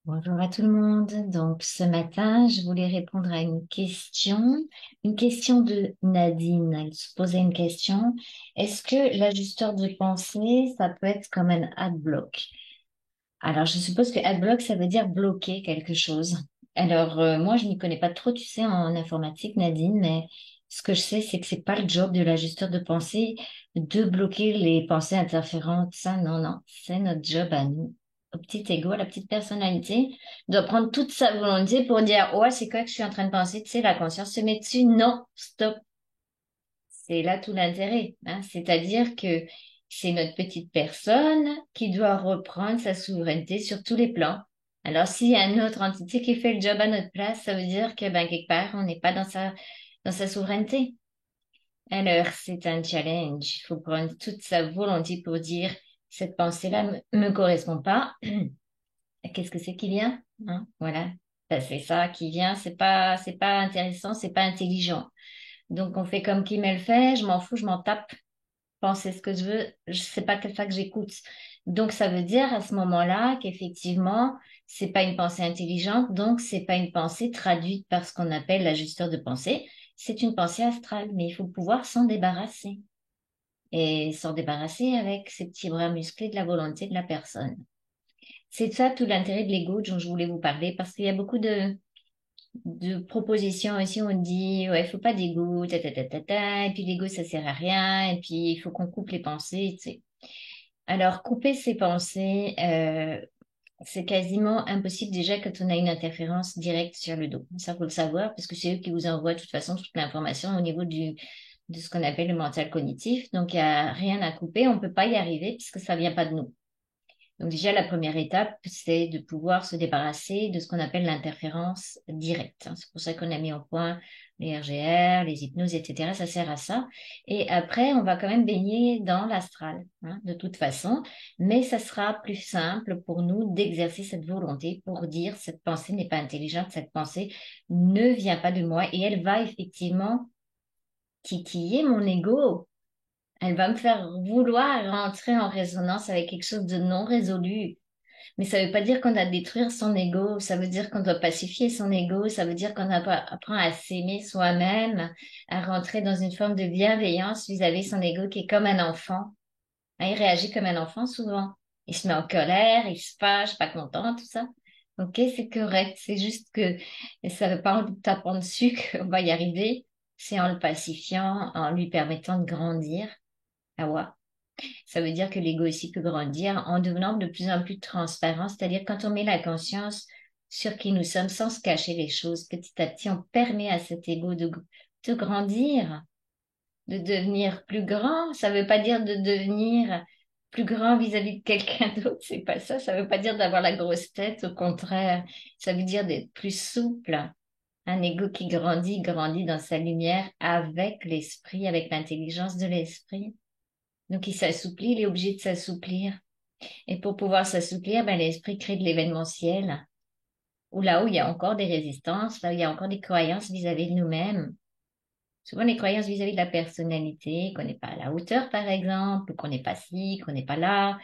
Bonjour à tout le monde. Donc, ce matin, je voulais répondre à une question de Nadine. Elle se posait une question. Est-ce que l'ajusteur de pensée, ça peut être comme un adblock? Alors, je suppose que adblock, ça veut dire bloquer quelque chose. Alors, moi, je n'y connais pas trop, tu sais, en informatique, Nadine, mais ce que je sais, c'est que c'est pas le job de l'ajusteur de pensée de bloquer les pensées interférentes. Ça, non, non, c'est notre job à nous. Au petit ego, à la petite personnalité, doit prendre toute sa volonté pour dire, ouais, c'est quoi que je suis en train de penser, tu sais, la conscience se met dessus. Non, stop. C'est là tout l'intérêt, hein. C'est-à-dire que c'est notre petite personne qui doit reprendre sa souveraineté sur tous les plans. Alors, s'il y a une autre entité qui fait le job à notre place, ça veut dire que, ben, quelque part, on n'est pas dans sa souveraineté. Alors, c'est un challenge. Il faut prendre toute sa volonté pour dire, cette pensée-là me correspond pas. Qu'est-ce que c'est qui vient? Hein? Voilà. Ben, c'est ça qui vient. C'est pas intéressant, c'est pas intelligent. Donc, on fait comme qui me le fait. Je m'en fous, je m'en tape penser ce que je veux, je sais pas que ça que j'écoute. Donc ça veut dire à ce moment-là qu'effectivement, c'est pas une pensée intelligente, donc c'est pas une pensée traduite par ce qu'on appelle l'ajusteur de pensée, c'est une pensée astrale, mais il faut pouvoir s'en débarrasser. Et s'en débarrasser avec ces petits bras musclés de la volonté de la personne. C'est ça tout l'intérêt de l'ego dont je voulais vous parler, parce qu'il y a beaucoup de propositions aussi, on dit, ouais, il faut pas d'ego, et puis l'ego, ça sert à rien, et puis il faut qu'on coupe les pensées, tu sais. Alors, couper ses pensées, c'est quasiment impossible déjà quand on a une interférence directe sur le dos. Ça, faut le savoir, parce que c'est eux qui vous envoient de toute façon toute l'information au niveau de ce qu'on appelle le mental cognitif. Donc, il n'y a rien à couper, on ne peut pas y arriver puisque ça vient pas de nous. Donc déjà, la première étape, c'est de pouvoir se débarrasser de ce qu'on appelle l'interférence directe, hein. C'est pour ça qu'on a mis au point les RGR, les hypnoses, etc. Ça sert à ça. Et après, on va quand même baigner dans l'astral, hein, de toute façon. Mais ça sera plus simple pour nous d'exercer cette volonté pour dire cette pensée n'est pas intelligente, cette pensée ne vient pas de moi et elle va effectivement titiller mon ego. Elle va me faire vouloir rentrer en résonance avec quelque chose de non résolu. Mais ça veut pas dire qu'on doit détruire son ego, ça veut dire qu'on doit pacifier son ego, ça veut dire qu'on apprend à s'aimer soi-même, à rentrer dans une forme de bienveillance vis-à-vis de son ego qui est comme un enfant. Hein, il réagit comme un enfant souvent. Il se met en colère, il se fâche, pas content, tout ça. Ok, c'est correct. C'est juste que ça veut pas en lui tapant dessus qu'on va y arriver. C'est en le pacifiant, en lui permettant de grandir. Ah ouais. Ça veut dire que l'ego aussi peut grandir en devenant de plus en plus transparent, c'est-à-dire quand on met la conscience sur qui nous sommes sans se cacher les choses, petit à petit, on permet à cet ego de grandir, de devenir plus grand. Ça veut pas dire de devenir plus grand vis-à-vis de quelqu'un d'autre, c'est pas ça. Ça veut pas dire d'avoir la grosse tête, au contraire. Ça veut dire d'être plus souple. Un ego qui grandit, grandit dans sa lumière avec l'esprit, avec l'intelligence de l'esprit. Donc, il s'assouplit, il est obligé de s'assouplir. Et pour pouvoir s'assouplir, ben, l'esprit crée de l'événementiel, où là où il y a encore des résistances, là où il y a encore des croyances vis-à-vis de nous-mêmes. Souvent, les croyances vis-à-vis de la personnalité, qu'on n'est pas à la hauteur, par exemple, ou qu'on n'est pas ci, qu'on n'est pas là.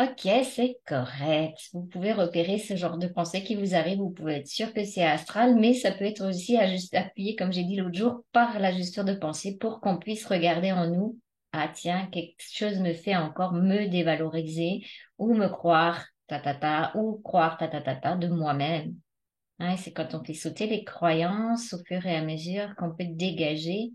Ok, c'est correct. Vous pouvez repérer ce genre de pensée qui vous arrive. Vous pouvez être sûr que c'est astral, mais ça peut être aussi appuyé, comme j'ai dit l'autre jour, par l'ajusteur de pensée pour qu'on puisse regarder en nous. Ah tiens, quelque chose me fait encore me dévaloriser ou me croire ou croire de moi-même. Hein, c'est quand on fait sauter les croyances au fur et à mesure qu'on peut dégager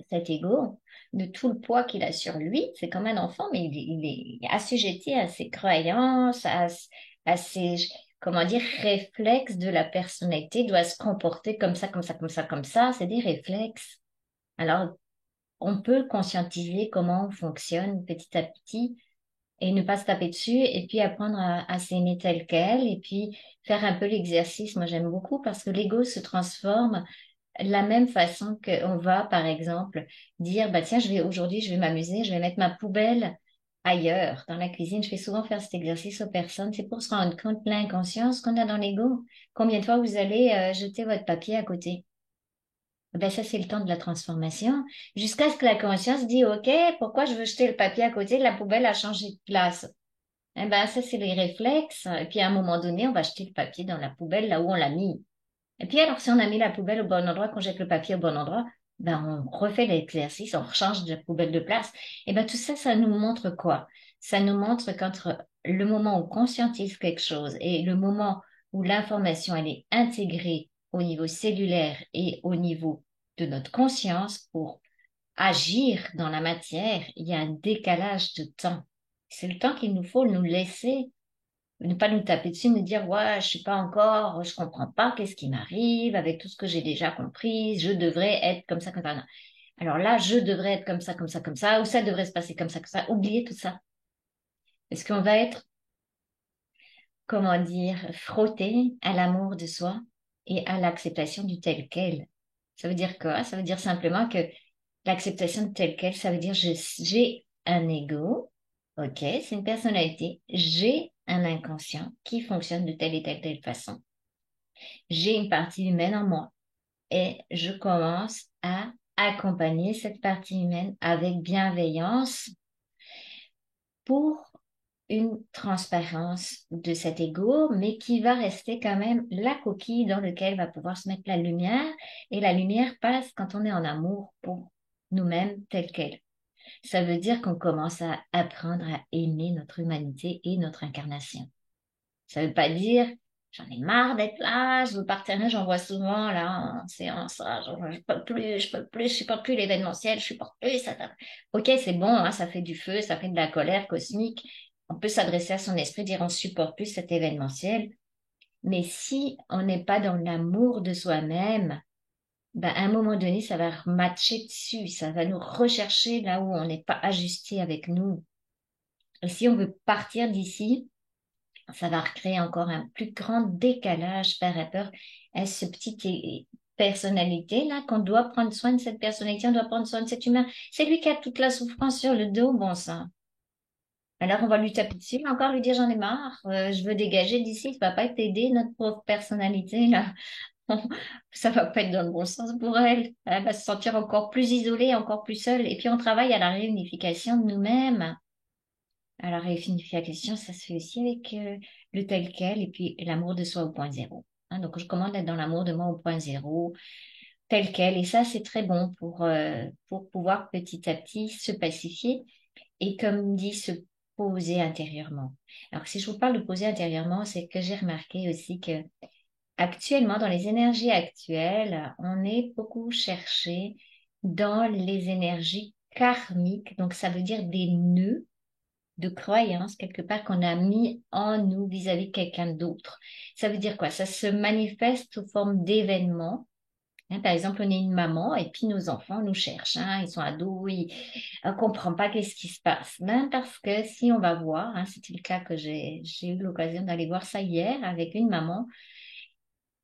cet ego, de tout le poids qu'il a sur lui. C'est comme un enfant, mais il est assujetti à ses croyances, à ses, comment dire, réflexes de la personnalité, il doit se comporter comme ça, comme ça, comme ça, comme ça. C'est des réflexes. Alors, on peut conscientiser comment on fonctionne petit à petit et ne pas se taper dessus et puis apprendre à s'aimer tel quel et puis faire un peu l'exercice. Moi, j'aime beaucoup parce que l'ego se transforme de la même façon qu'on va, par exemple, dire, bah tiens, aujourd'hui, je vais m'amuser, je vais mettre ma poubelle ailleurs, dans la cuisine. Je fais souvent faire cet exercice aux personnes. C'est pour se rendre compte de l'inconscience qu'on a dans l'ego. Combien de fois vous allez jeter votre papier à côté? Ben ça, c'est le temps de la transformation. Jusqu'à ce que la conscience dit, OK, pourquoi je veux jeter le papier à côté? La poubelle a changé de place. Eh ben, ça, c'est les réflexes. Et puis, à un moment donné, on va jeter le papier dans la poubelle là où on l'a mis. Et puis, alors, si on a mis la poubelle au bon endroit, qu'on jette le papier au bon endroit, ben, on refait l'exercice, on rechange de la poubelle de place. Et ben, tout ça, ça nous montre quoi? Ça nous montre qu'entre le moment où on conscientise quelque chose et le moment où l'information, elle est intégrée au niveau cellulaire et au niveau de notre conscience pour agir dans la matière, il y a un décalage de temps. C'est le temps qu'il nous faut nous laisser, ne pas nous taper dessus, nous dire, ouais, je suis pas encore, je comprends pas, qu'est-ce qui m'arrive avec tout ce que j'ai déjà compris, je devrais être comme ça, comme ça. Non. Alors là, je devrais être comme ça, comme ça, comme ça, ou ça devrait se passer comme ça, comme ça. Oubliez tout ça. Parce qu'on va être, comment dire, frotté à l'amour de soi et à l'acceptation du tel quel. Ça veut dire quoi? Ça veut dire simplement que l'acceptation de tel quel, ça veut dire j'ai un ego, ok, c'est une personnalité, j'ai un inconscient qui fonctionne de telle et telle façon. J'ai une partie humaine en moi et je commence à accompagner cette partie humaine avec bienveillance pour une transparence de cet ego, mais qui va rester quand même la coquille dans laquelle va pouvoir se mettre la lumière. Et la lumière passe quand on est en amour pour nous-mêmes tel quel. Ça veut dire qu'on commence à apprendre à aimer notre humanité et notre incarnation. Ça veut pas dire j'en ai marre d'être là, je veux partir. J'en vois souvent là en séance, ah, je peux plus, je peux plus, je supporte plus l'événementiel, je supporte plus ça. Ok, c'est bon, hein, ça fait du feu, ça fait de la colère cosmique. On peut s'adresser à son esprit, dire on supporte plus cet événementiel. Mais si on n'est pas dans l'amour de soi-même, ben, à un moment donné, ça va matcher dessus, ça va nous rechercher là où on n'est pas ajusté avec nous. Et si on veut partir d'ici, ça va recréer encore un plus grand décalage par rapport à ce petit personnalité-là, qu'on doit prendre soin de cette personnalité, on doit prendre soin de cet humain. C'est lui qui a toute la souffrance sur le dos, bon sang. Alors on va lui taper dessus, encore lui dire j'en ai marre, je veux dégager d'ici, ça va pas t'aider, notre pauvre personnalité, là. Ça va pas être dans le bon sens pour elle. Elle va se sentir encore plus isolée, encore plus seule. Et puis on travaille à la réunification de nous-mêmes. À la réunification, ça se fait aussi avec le tel quel et puis l'amour de soi au point zéro. Hein, donc je commande d'être dans l'amour de moi au point zéro, tel quel. Et ça, c'est très bon pour pouvoir petit à petit se pacifier et comme dit, se poser intérieurement. Alors si je vous parle de poser intérieurement, c'est que j'ai remarqué aussi que actuellement, dans les énergies actuelles, on est beaucoup cherché dans les énergies karmiques. Donc, ça veut dire des nœuds de croyances quelque part qu'on a mis en nous vis-à-vis de quelqu'un d'autre. Ça veut dire quoi? Ça se manifeste sous forme d'événements. Hein, par exemple, on est une maman et puis nos enfants nous cherchent. Hein, ils sont ados, ils ne comprennent pas qu'est-ce qui se passe. Même parce que si on va voir, hein, c'était le cas que j'ai eu l'occasion d'aller voir ça hier avec une maman,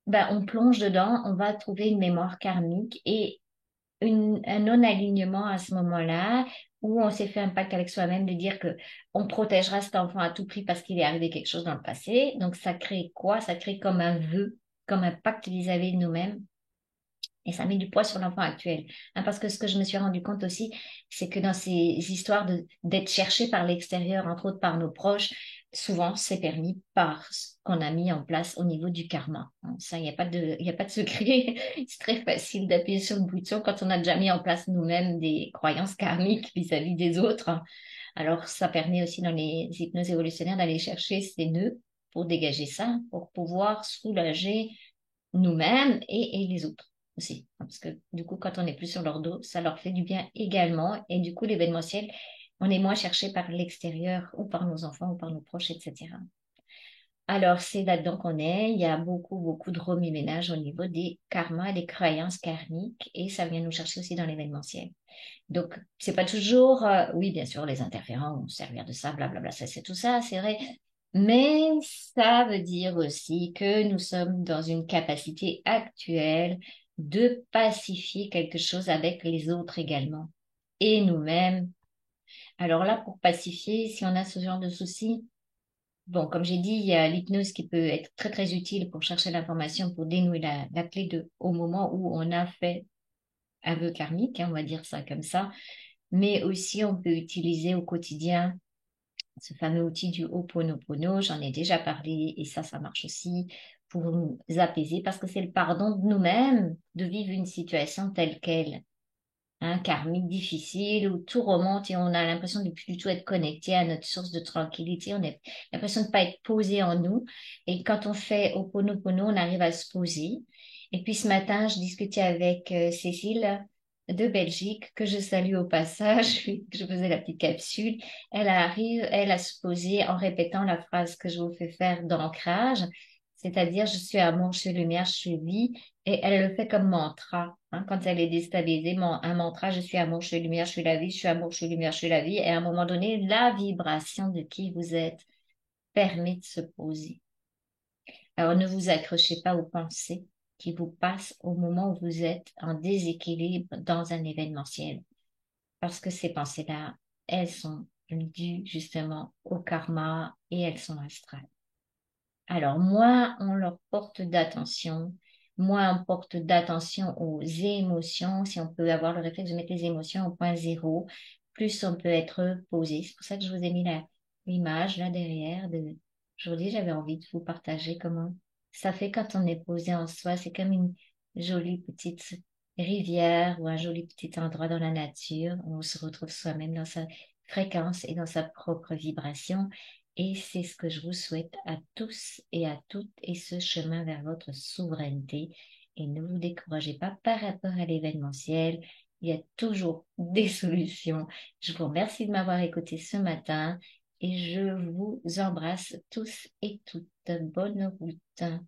ben, on plonge dedans, on va trouver une mémoire karmique et un non-alignement à ce moment-là, où on s'est fait un pacte avec soi-même de dire que on protégera cet enfant à tout prix parce qu'il est arrivé quelque chose dans le passé. Donc, ça crée quoi? Ça crée comme un vœu, comme un pacte vis-à-vis de nous-mêmes. Et ça met du poids sur l'enfant actuel. Hein, parce que ce que je me suis rendu compte aussi, c'est que dans ces histoires d'être cherché par l'extérieur, entre autres par nos proches, souvent c'est permis par ce qu'on a mis en place au niveau du karma. Hein, ça, il y a pas de secret. C'est très facile d'appuyer sur le bouton quand on a déjà mis en place nous-mêmes des croyances karmiques vis-à-vis des autres. Hein. Alors, ça permet aussi dans les hypnoses évolutionnaires d'aller chercher ces nœuds pour dégager ça, pour pouvoir soulager nous-mêmes et les autres aussi. Parce que du coup, quand on n'est plus sur leur dos, ça leur fait du bien également. Et du coup, l'événementiel, on est moins cherché par l'extérieur ou par nos enfants ou par nos proches, etc. Alors, c'est là-dedans qu'on est. Il y a beaucoup, beaucoup de remue-ménage au niveau des karmas, des croyances karmiques, et ça vient nous chercher aussi dans l'événementiel. Donc, c'est pas toujours, oui, bien sûr, les interférents vont servir de ça, blablabla, ça, c'est tout ça, c'est vrai. Mais ça veut dire aussi que nous sommes dans une capacité actuelle de pacifier quelque chose avec les autres également et nous-mêmes. Alors là, pour pacifier, si on a ce genre de soucis, bon, comme j'ai dit, il y a l'hypnose qui peut être très, très utile pour chercher l'information, pour dénouer la clé au moment où on a fait aveu karmique, hein, on va dire ça comme ça. Mais aussi, on peut utiliser au quotidien ce fameux outil du Ho'oponopono, j'en ai déjà parlé et ça marche aussi pour nous apaiser parce que c'est le pardon de nous-mêmes de vivre une situation telle qu'elle, hein, karmique difficile où tout remonte et on a l'impression de plus du tout être connecté à notre source de tranquillité, on a l'impression de ne pas être posé en nous et quand on fait Ho'oponopono, on arrive à se poser. Et puis ce matin, je discutais avec Cécile de Belgique, que je salue au passage, je faisais la petite capsule. Elle arrive, elle, à se poser en répétant la phrase que je vous fais faire d'ancrage, c'est-à-dire je suis amour, je suis lumière, je suis vie, et elle le fait comme mantra. Hein, quand elle est déstabilisée, un mantra, je suis amour, je suis lumière, je suis la vie, je suis amour, je suis lumière, je suis la vie, et à un moment donné, la vibration de qui vous êtes permet de se poser. Alors ne vous accrochez pas aux pensées qui vous passent au moment où vous êtes en déséquilibre dans un événementiel. Parce que ces pensées-là, elles sont dues justement au karma et elles sont astrales. Alors, moins on leur porte d'attention, moins on porte d'attention aux émotions, si on peut avoir le réflexe de mettre les émotions au point zéro, plus on peut être posé. C'est pour ça que je vous ai mis l'image là derrière. Aujourd'hui, j'avais envie de vous partager comment ça fait quand on est posé en soi. C'est comme une jolie petite rivière ou un joli petit endroit dans la nature où on se retrouve soi-même dans sa fréquence et dans sa propre vibration. Et c'est ce que je vous souhaite à tous et à toutes et ce chemin vers votre souveraineté. Et ne vous découragez pas par rapport à l'événementiel. Il y a toujours des solutions. Je vous remercie de m'avoir écouté ce matin et je vous embrasse tous et toutes. Bonne route.